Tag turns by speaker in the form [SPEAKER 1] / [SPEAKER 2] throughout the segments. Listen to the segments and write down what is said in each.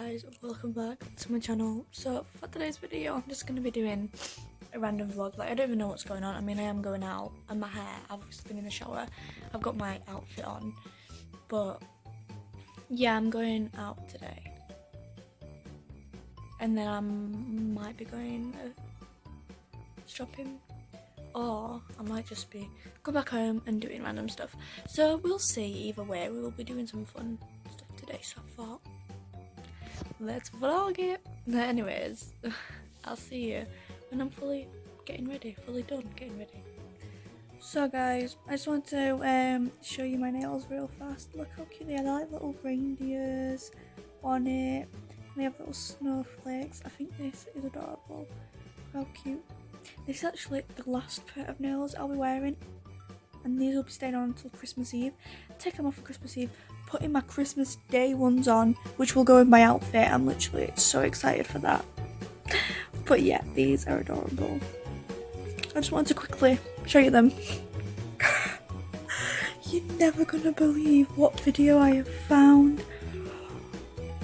[SPEAKER 1] guys, welcome back to my channel. So for today's video I'm just going to be doing a random vlog. Like, I don't even know what's going on. I mean, I am going out and my hair, I've just been in the shower, I've got my outfit on, but yeah, I'm going out today and then I might be going shopping, or I might just be going back home and doing random stuff. So we'll see. Either way, we will be doing some fun stuff today, so I thought, let's vlog it. Anyways, I'll see you when I'm fully done getting ready. So guys, I just want to show you my nails real fast. Look how cute they are. They're like little reindeers on it. They have little snowflakes. I think this is adorable. How cute. This is actually the last pair of nails I'll be wearing, and these will be staying on until Christmas Eve. Take them off for Christmas Eve, putting my Christmas Day ones on, which will go with my outfit. I'm literally so excited for that. But yeah, these are adorable. I just wanted to quickly show you them. You're never gonna believe what video I have found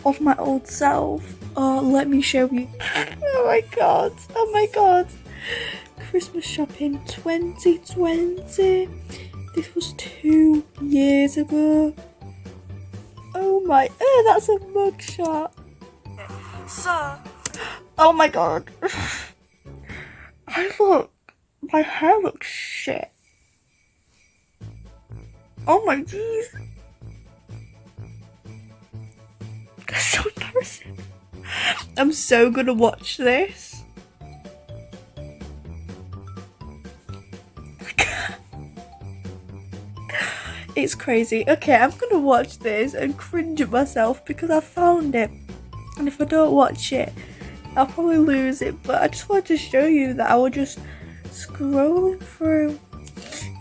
[SPEAKER 1] of my old self. Oh, let me show you. Oh my god, oh my god. Christmas shopping 2020. This was 2 years ago. Oh my, that's a mugshot. So, oh my god. My hair looks shit. Oh my jeez. That's so embarrassing. I'm so gonna watch this. It's crazy. Okay, I'm gonna watch this and cringe at myself because I found it, and if I don't watch it I'll probably lose it. But I just wanted to show you that I was just scrolling through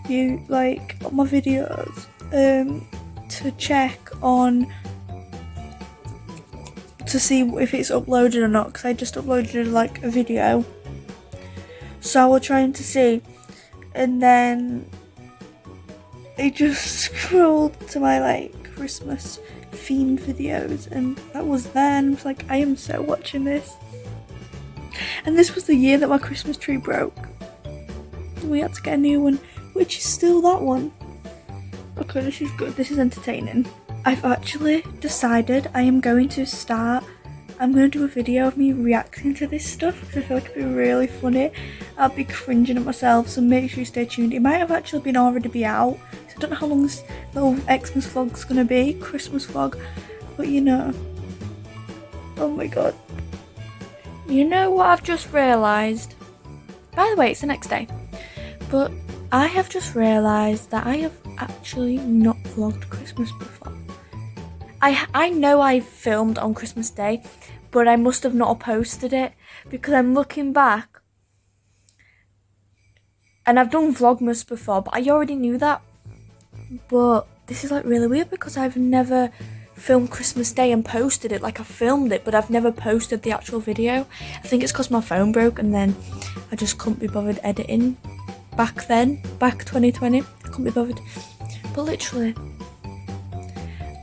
[SPEAKER 1] my videos to check on to see if it's uploaded or not, because I just uploaded like a video, so I was trying to see, and then I just scrolled to my like Christmas themed videos, and that was there, and I was like, I am so watching this. And this was the year that my Christmas tree broke. We had to get a new one, which is still that one. Okay, this is good, this is entertaining. I've actually decided I'm going to do a video of me reacting to this stuff, because I feel like it'd be really funny. I'll be cringing at myself, so make sure you stay tuned. It might have actually already be out, so I don't know how long this little Xmas vlog's gonna be, Christmas vlog, but you know. Oh my god. You know what I've just realised? By the way, it's the next day, but I have just realised that I have actually not vlogged Christmas before. I know I filmed on Christmas Day, but I must have not posted it, because I'm looking back and I've done Vlogmas before, but I already knew that. But this is like really weird, because I've never filmed Christmas Day and posted it. Like, I filmed it, but I've never posted the actual video. I think it's because my phone broke, and then I just couldn't be bothered editing back 2020. I couldn't be bothered. But literally,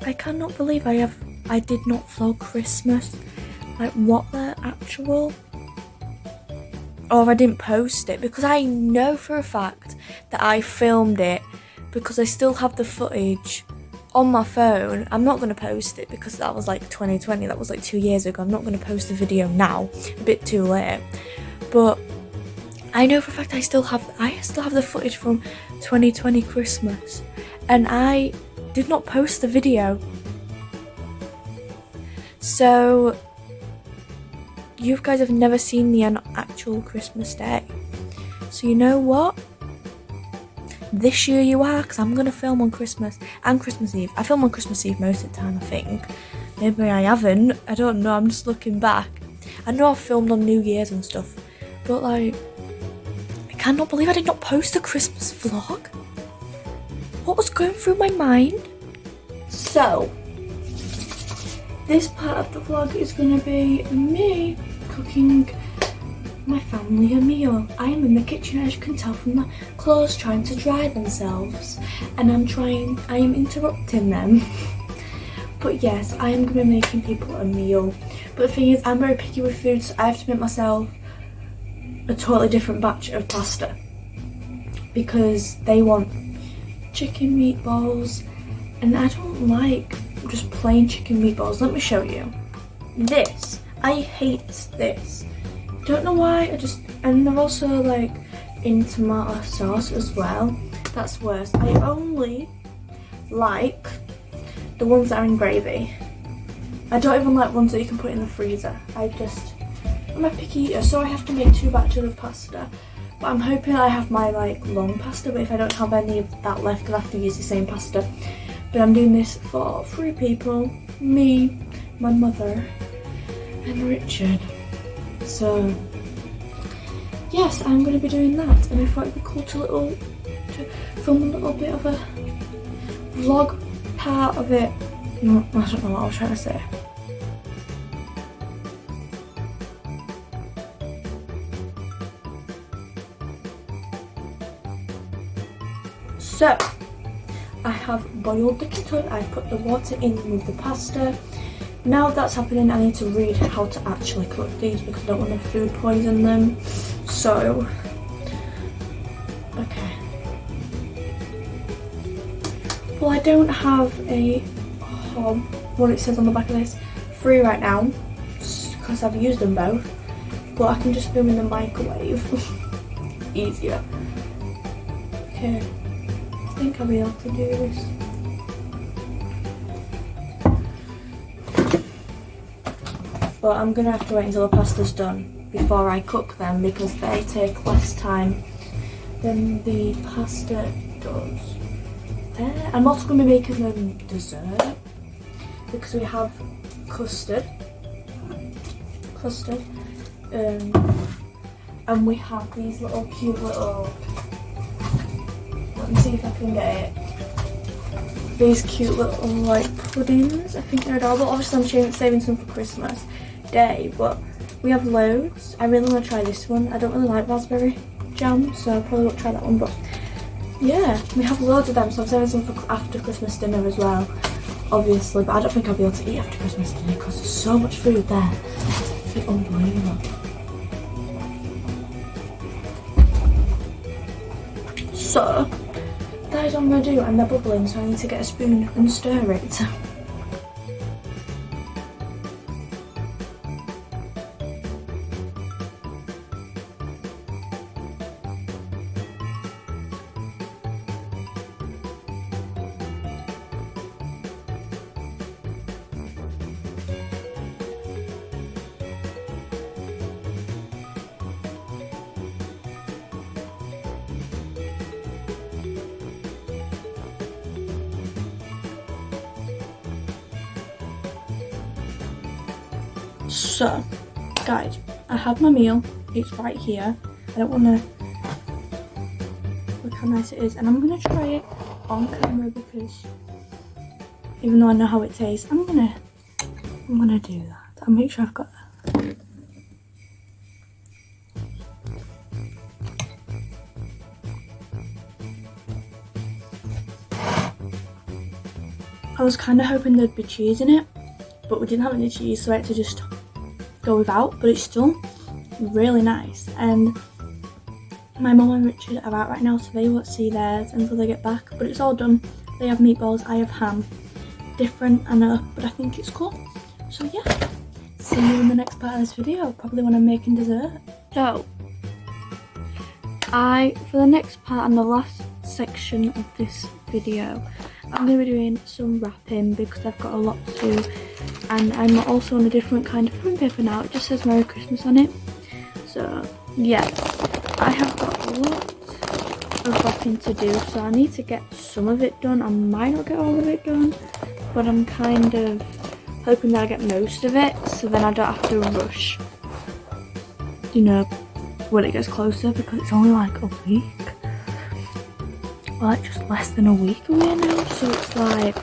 [SPEAKER 1] I cannot believe I did not vlog Christmas. Like, what the actual? Or I didn't post it, because I know for a fact that I filmed it, because I still have the footage on my phone. I'm not going to post it because that was like 2020, that was like 2 years ago. I'm not going to post the video now, a bit too late. But I know for a fact I still have the footage from 2020 Christmas, and I did not post the video. So you guys have never seen the actual Christmas Day. So you know what? This year you are, because I'm going to film on Christmas and Christmas Eve. I film on Christmas Eve most of the time, I think. Maybe I haven't. I don't know. I'm just looking back. I know I've filmed on New Year's and stuff, but like, I cannot believe I did not post a Christmas vlog. What was going through my mind? So, this part of the vlog is going to be me cooking my family a meal. I am in the kitchen, as you can tell from the clothes trying to dry themselves, and I am interrupting them. But yes, I am going to be making people a meal. But the thing is, I'm very picky with food, so I have to make myself a totally different batch of pasta. Because they want chicken meatballs, and I don't like just plain chicken meatballs. Let me show you. This, I hate this. Don't know why, and they're also like in tomato sauce as well. That's worse. I only like the ones that are in gravy. I don't even like ones that you can put in the freezer. I'm a picky eater, so I have to make 2 batches of pasta. But I'm hoping I have my like long pasta, but if I don't have any of that left, I'll have to use the same pasta. But I'm doing this for 3 people, me, my mother, and Richard. So yes, I'm going to be doing that, and I thought it'd be cool to film a little bit of a vlog part of it. No, I don't know what I was trying to say. So, I have boiled the kettle, I've put the water in with the pasta. Now that's happening, I need to read how to actually cook these because I don't want to food poison them. So, okay. Well, I don't have a what it says on the back of this free right now because I've used them both, but I can just film in the microwave. Easier. Okay, I think I'll be able to do this. But I'm gonna have to wait until the pasta's done before I cook them because they take less time than the pasta does. I'm also going to be making them dessert because we have custard, and we have these little cute little, let me see if I can get it, these cute little like puddings. I think they're adorable. Obviously I'm saving some for Christmas Day, but we have loads. I really want to try this one. I don't really like raspberry jam, so I probably won't try that one, but yeah, we have loads of them, so I'm saving some for after Christmas dinner as well, obviously, but I don't think I'll be able to eat after Christmas dinner because there's so much food there. It's unbelievable. So, that is what I'm going to do, and they're bubbling, so I need to get a spoon and stir it. So, guys, I have my meal. It's right here. I don't want to look how nice it is, and I'm gonna try it on camera because even though I know how it tastes, I'm gonna do that. I'll make sure I've got that. I was kind of hoping there'd be cheese in it, but we didn't have any cheese, so I had to just go without, but it's still really nice. And my mum and Richard are out right now, so they won't see theirs until they get back, but it's all done. They have meatballs, I have ham. Different, I know, but I think it's cool. So yeah, see you in the next part of this video, probably when I'm making dessert. So, for the next part and the last section of this video, I'm going to be doing some wrapping because I've got a lot to do, and I'm also on a different kind of folding paper now. It just says Merry Christmas on it. So yeah, I have got a lot of wrapping to do, so I need to get some of it done. I might not get all of it done, but I'm kind of hoping that I get most of it, so then I don't have to rush, you know, when it gets closer, because it's only like a week. Well, like just less than a week away now, so it's like,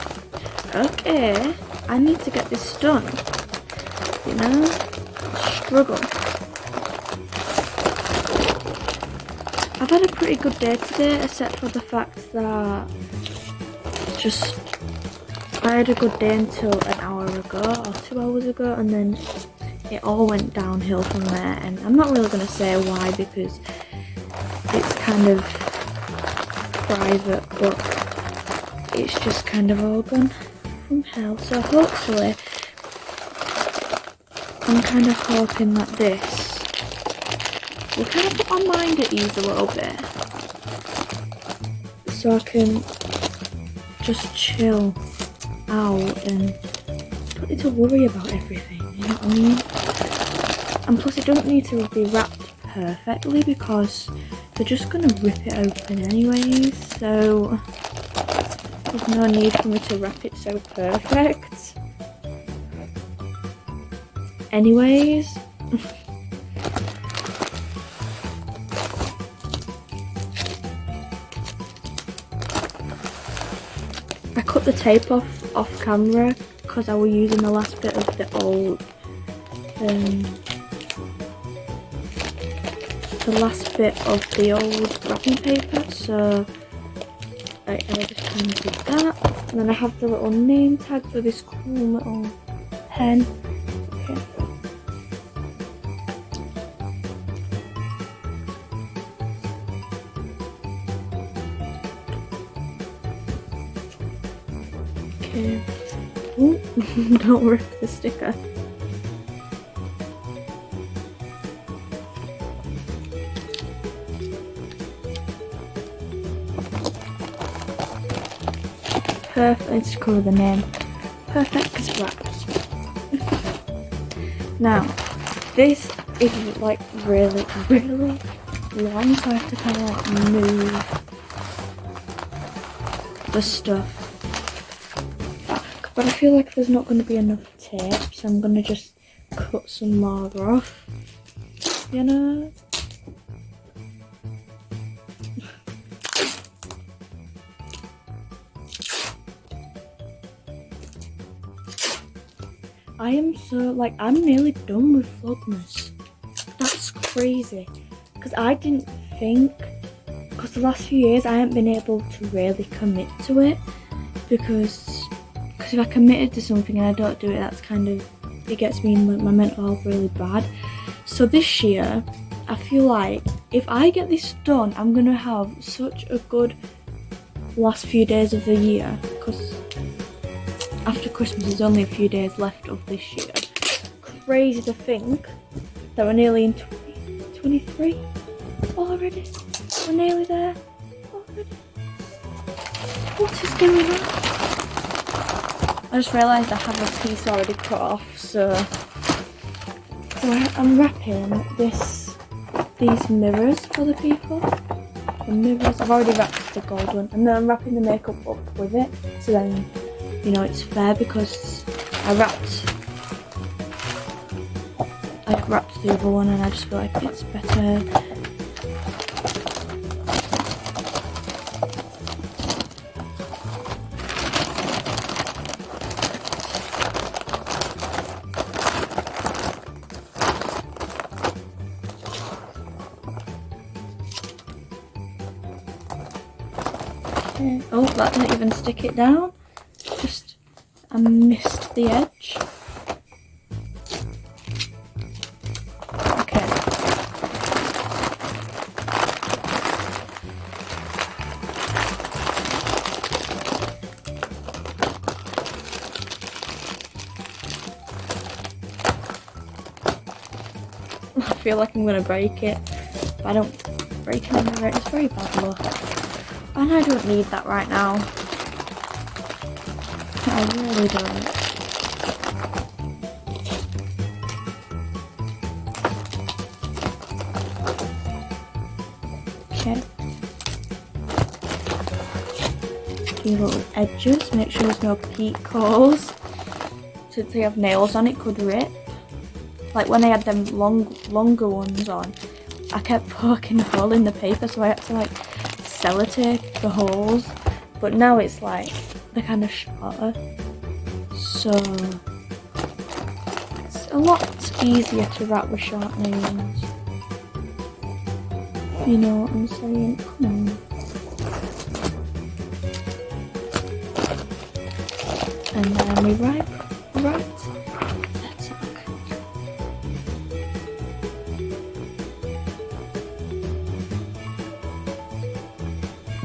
[SPEAKER 1] okay, I need to get this done, you know, struggle. I've had a pretty good day today, except for the fact that it's just I had a good day until an hour ago or 2 hours ago, and then it all went downhill from there. And I'm not really going to say why because it's kind of private, but it's just kind of all gone from hell. So hopefully, I'm kind of hoping that this will kind of put my mind at ease a little bit, so I can just chill out and don't need to worry about everything, you know what I mean? And plus it doesn't need to be wrapped perfectly because they're just gonna rip it open anyways, so there's no need for me to wrap it so perfect. Anyways, I cut the tape off camera because I was using the last bit of the old, wrapping paper, so I just kind of did that. And then I have the little name tags with this cool little pen. Okay. Okay. Ooh, don't rip the sticker. Perfect. Let's cover the name. Perfect wrapped. Now, this is like really, really long, so I have to kind of like move the stuff. But I feel like there's not going to be enough tape, so I'm going to just cut some more off, you know? I am so, like, I'm nearly done with Vlogmas. That's crazy. Because I didn't think, because the last few years I haven't been able to really commit to it, because if I committed to something and I don't do it, that's kind of, it gets me in my mental health really bad. So this year, I feel like if I get this done, I'm going to have such a good last few days of the year, because after Christmas there's only a few days left of this year. Crazy to think that we're nearly in 2023 already. We're nearly there already. What is going on? I just realised I have a piece already cut off, so I'm wrapping these mirrors for the people. The mirrors, I've already wrapped the gold one, and then I'm wrapping the makeup up with it, so then, you know, it's fair, because I wrapped the other one and I just feel like it's better. Okay. Oh, that didn't even stick it down. Just, I missed the edge. Okay. I feel like I'm gonna break it. If I don't break it, it's very bad luck. And I don't need that right now. I really don't. Okay. Your little edges, make sure there's no peak holes. Since they have nails on, it could rip. Like when I had them longer ones on, I kept poking a hole in the paper, so I had to like sellotape the holes. But now it's like they're kind of shorter, so it's a lot easier to wrap with short nails. You know what I'm saying? Come on. me right there.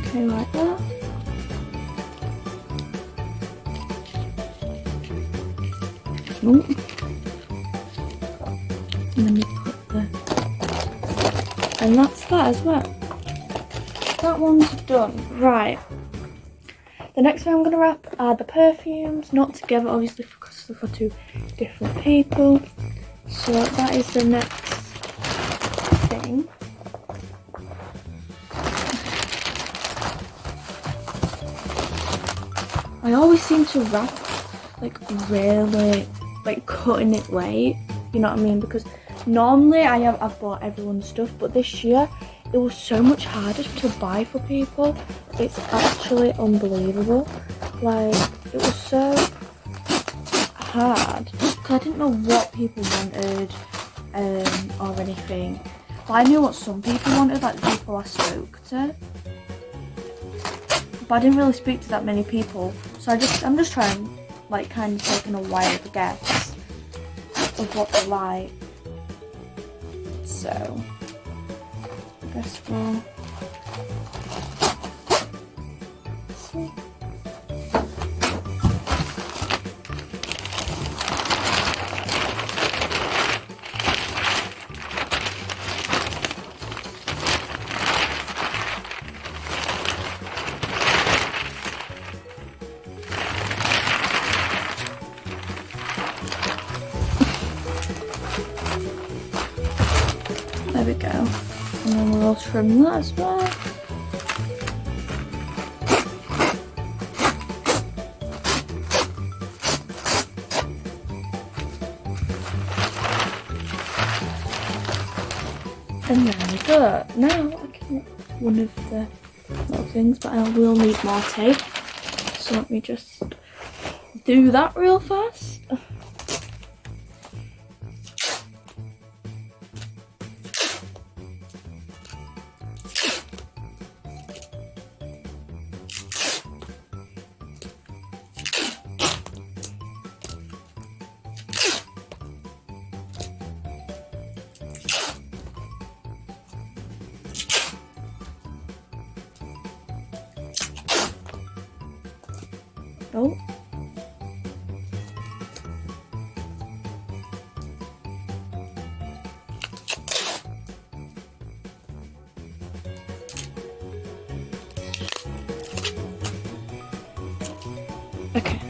[SPEAKER 1] Okay, like that. Ooh. And then we put the, and that's that as well. That one's done. Right. The next thing I'm going to wrap are the perfumes, not together obviously because they're for 2 different people. So that is the next thing. I always seem to wrap like really like cutting it late, you know what I mean? Because normally I've bought everyone's stuff, but this year it was so much harder to buy for people. It's actually unbelievable. Like, it was so hard because I didn't know what people wanted or anything. But I knew what some people wanted, like the people I spoke to. But I didn't really speak to that many people, so I'm just trying, like, kind of taking a wild guess of what they like. So I guess we'll see. There we go. And then we'll trim that as well. And there we go. Now I can one of the little things, but I will need more tape. So let me just do that real fast. Oh. Okay.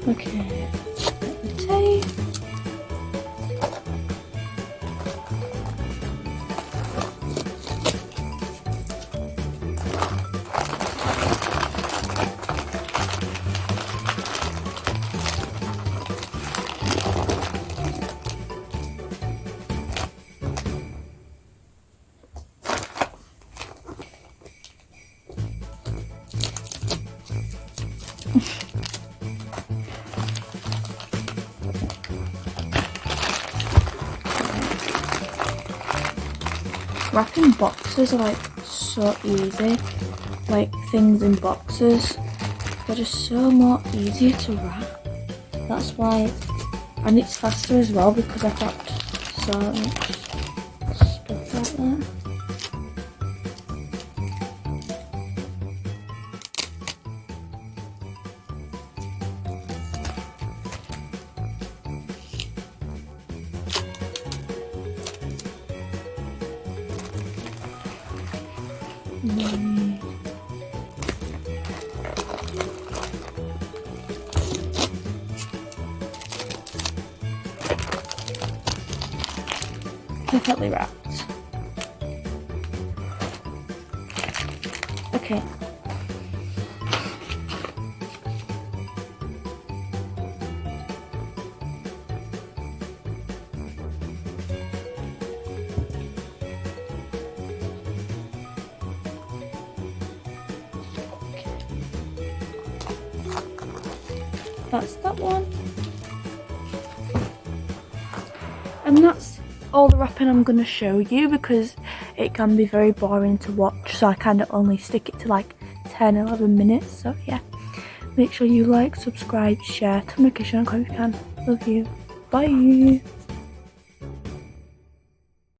[SPEAKER 1] Okay, the tape. Wrapping boxes are like so easy, like things in boxes, they're just so more easier to wrap. That's why, and it's faster as well because I've wrapped so much stuff like that. Perfectly wrapped. Okay. that's that one. And that's all the wrapping I'm going to show you, because it can be very boring to watch, so I kind of only stick it to like 10-11 minutes. So yeah, make sure you like, subscribe, share, turn notification on if you can. Love you. Bye.